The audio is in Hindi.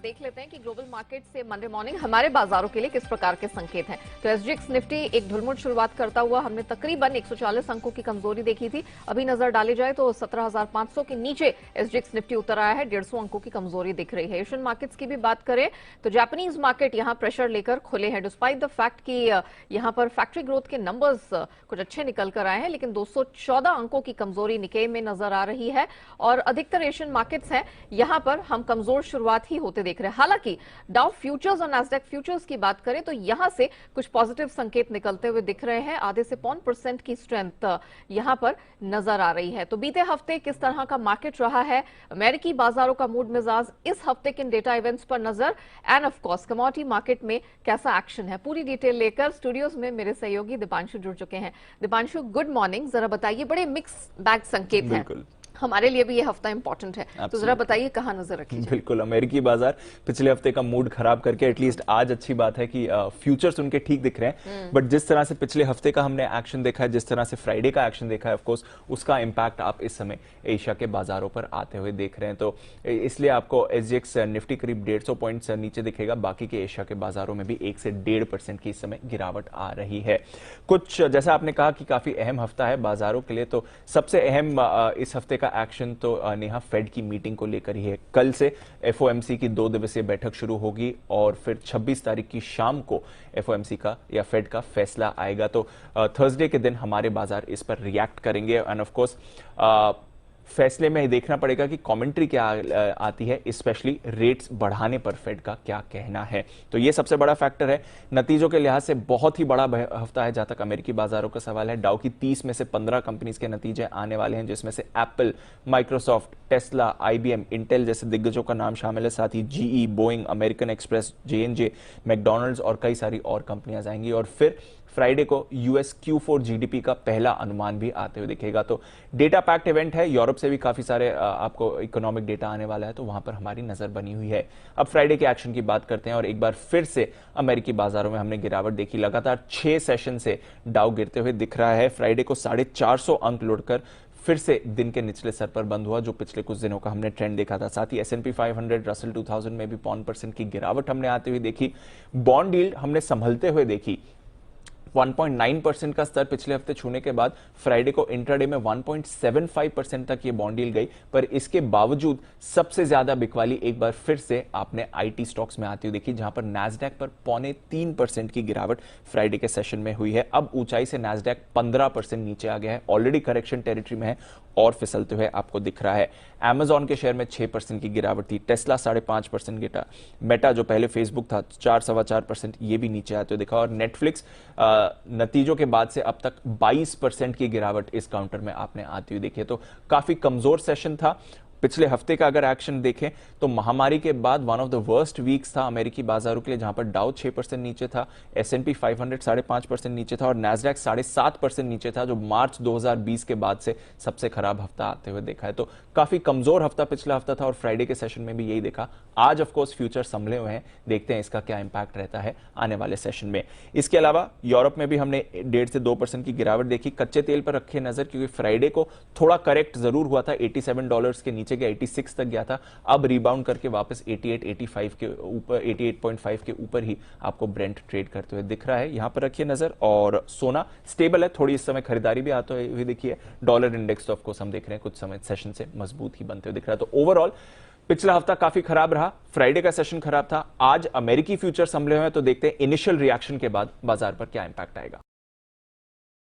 देख लेते हैं कि ग्लोबल मार्केट से मंडे मॉर्निंग हमारे बाजारों के लिए किस प्रकार के संकेत हैं। तो एसजीएक्स निफ्टी एक ढुलमुल शुरुआत करता हुआ हमने तकरीबन 140 अंकों की कमजोरी देखी थी। अभी नजर डाली जाए तो 17,500 के नीचे एसजीएक्स निफ्टी उतर आया है, 150 अंकों की कमजोरी दिख रही है। एशियन मार्केट्स की भी बात करें तो जापानीज मार्केट यहां प्रेशर लेकर खुले हैं, डिस्पाइट द फैक्ट कि यहां पर फैक्ट्री ग्रोथ के नंबर्स कुछ अच्छे निकल कर आए हैं, लेकिन 214 अंकों की कमजोरी निकेई में नजर आ रही है और अधिकतर एशियन मार्केट्स हैं यहां पर हम कमजोर शुरुआत ही होते देख रहे हैं। हालांकि डाउ फ्यूचर्स और नैस्डैक फ्यूचर्स की बात करें तो यहां से कुछ पॉजिटिव संकेत निकलते हुए दिख रहे हैं, आधे से 1% की स्ट्रेंथ यहां पर नजर आ रही है। तो बीते हफ्ते किस तरह का मार्केट रहा है, अमेरिकी बाजारों का मूड मिजाज, इस हफ्ते किन डेटा इवेंट्स पर नजर end of course commodity market में कैसा एक्शन है, पूरी डिटेल लेकर स्टूडियोज में मेरे सहयोगी दीपांशु जुड़ चुके हैं। Deepanshu, good morning. जरा बताइए, बड़े मिक्स बैग संकेत हैं, हमारे लिए भी ये हफ्ता इंपॉर्टेंट है, तो जरा बताइए कहां नजर रखी जाए। बिल्कुल, अमेरिकी बाजार पिछले हफ्ते का मूड खराब करके एटलीस्ट आज अच्छी बात है कि फ्यूचर्स उनके ठीक दिख रहे हैं, बट जिस तरह से पिछले हफ्ते का हमने एक्शन देखा है, जिस तरह से फ्राइडे का एक्शन देखा है, ऑफ कोर्स उसका इंपैक्ट आप इस समय एशिया के बाजारों पर आते हुए देख रहे हैं। तो इसलिए आपको एसजीएक्स निफ्टी करीब 150 पॉइंट्स नीचे दिखेगा, बाकी के एशिया के बाजारों में भी 1 से 1.5% की इस समय गिरावट आ रही है। कुछ जैसा आपने कहा कि काफी अहम हफ्ता है बाजारों के लिए, तो सबसे अहम इस हफ्ते का एक्शन तो नेहा फेड की मीटिंग को लेकर ही है। कल से एफओएमसी की 2 दिवसीय बैठक शुरू होगी और फिर 26 तारीख की शाम को एफओएमसी का या फेड का फैसला आएगा। तो थर्सडे के दिन हमारे बाजार इस पर रिएक्ट करेंगे एंड ऑफ कोर्स फैसले में देखना पड़ेगा कि कमेंट्री क्या आती है, स्पेशली रेट्स बढ़ाने पर फेड का क्या कहना है। तो ये सबसे बड़ा फैक्टर है। नतीजों के लिहाज से बहुत ही बड़ा हफ्ता है जहां तक अमेरिकी बाजारों का सवाल है। डाउ की 30 में से 15 कंपनीज के नतीजे आने वाले हैं, जिसमें से Apple, Microsoft, Tesla, IBM, Intel जैसे दिग्गजों का नाम शामिल है। साथ ही GE, Boeing, American Express, JNJ, McDonald's और कई सारी और कंपनियां जाएंगी। और फिर फ्राइडे को यूएस Q4 जीडीपी का पहला अनुमान भी आते हुए दिखेगा। तो डेटा पैक्ड इवेंट है, यूरोप से भी काफी सारे आपको इकोनॉमिक डेटा आने वाला है, तो वहां पर हमारी नजर बनी हुई है। अब फ्राइडे के एक्शन की बात करते हैं और एक बार फिर से अमेरिकी बाजारों में हमने गिरावट देखी। लगातार 6 सेशन से डाउ गिरते हुए दिख रहा है। फ्राइडे को 450 अंक लुढ़कर फिर से दिन के निचले स्तर पर बंद हुआ, जो पिछले कुछ दिनों का हमने ट्रेंड देखा था। साथ ही S&P 500, रसल 2000 में भी 1% की गिरावट हमने आते हुए देखी। बॉन्ड यील्ड हमने संभलते हुए देखी। 1.9% का स्तर पिछले हफ्ते छूने के बाद फ्राइडे को इंट्राडे में 1.75% तक ये बॉन्ड डील गई, पर इसके बावजूद सबसे ज्यादा बिकवाली एक बार फिर से आपने आईटी स्टॉक्स में आती हुई देखी, जहां पर नैस्डैक पर 0.25% की गिरावट फ्राइडे के सेशन में हुई है। अब ऊंचाई से नैस्डैक 15% नीचे आ गया है, ऑलरेडी करेक्शन टेरिटरी में है और फिसलते हुए आपको दिख रहा है। अमेजॉन के शेयर में 6% की गिरावट थी, टेस्ला 5.5% गिरा, मेटा जो पहले फेसबुक था 4-4.25% ये भी नीचे आते हुए दिखा, और नेटफ्लिक्स नतीजों के बाद से अब तक 22% की गिरावट इस काउंटर में आपने आती हुई देखी है। तो काफी कमजोर सेशन था। पिछले हफ्ते का अगर एक्शन देखें तो महामारी के बाद one of the worst weeks था अमेरिकी बाजारों के लिए, जहां पर डाउ 6% नीचे था, S&P 500 5.5% नीचे था और नैस्डैक 7.5% नीचे था, जो मार्च 2020 के बाद से सबसे खराब हफ्ता आते हुए देखा है। तो काफी कमजोर हफ्ता पिछला हफ्ता था और फ्राइडे के सेशन में भी यही देखा। आज ऑफकोर्स फ्यूचर संभले हुए हैं, देखते हैं इसका क्या इंपैक्ट रहता है आने वाले सेशन में। इसके अलावा यूरोप में भी हमने 1.5 से 2% की गिरावट देखी। कच्चे तेल पर रखे नजर, क्योंकि फ्राइडे को थोड़ा करेक्ट जरूर हुआ था, $87 के नीचे गया, 86 तक गया था, अब रिबाउंड करके वापस 88-85 के ऊपर, 88.5 के ऊपर ही आपको ब्रेंट ट्रेड करते हुए दिख रहा है। यहां पर रखिए नजर। और सोना स्टेबल है, थोड़ी इस समय खरीदारी भी आते हुए देखिए। डॉलर इंडेक्स तो ऑफ कोर्स हम देख रहे हैं कुछ समय सेशन से मजबूत ही बनते हुए दिख रहा है। तो ओवरऑल पिछला हफ्ता काफी खराब रहा, फ्राइडे का सेशन खराब था। आज अमेरिकी फ्यूचर संभले हुए हैं, तो देखते हैं इनिशियल रिएक्शन के बाद बाजार पर क्या इंपैक्ट आएगा।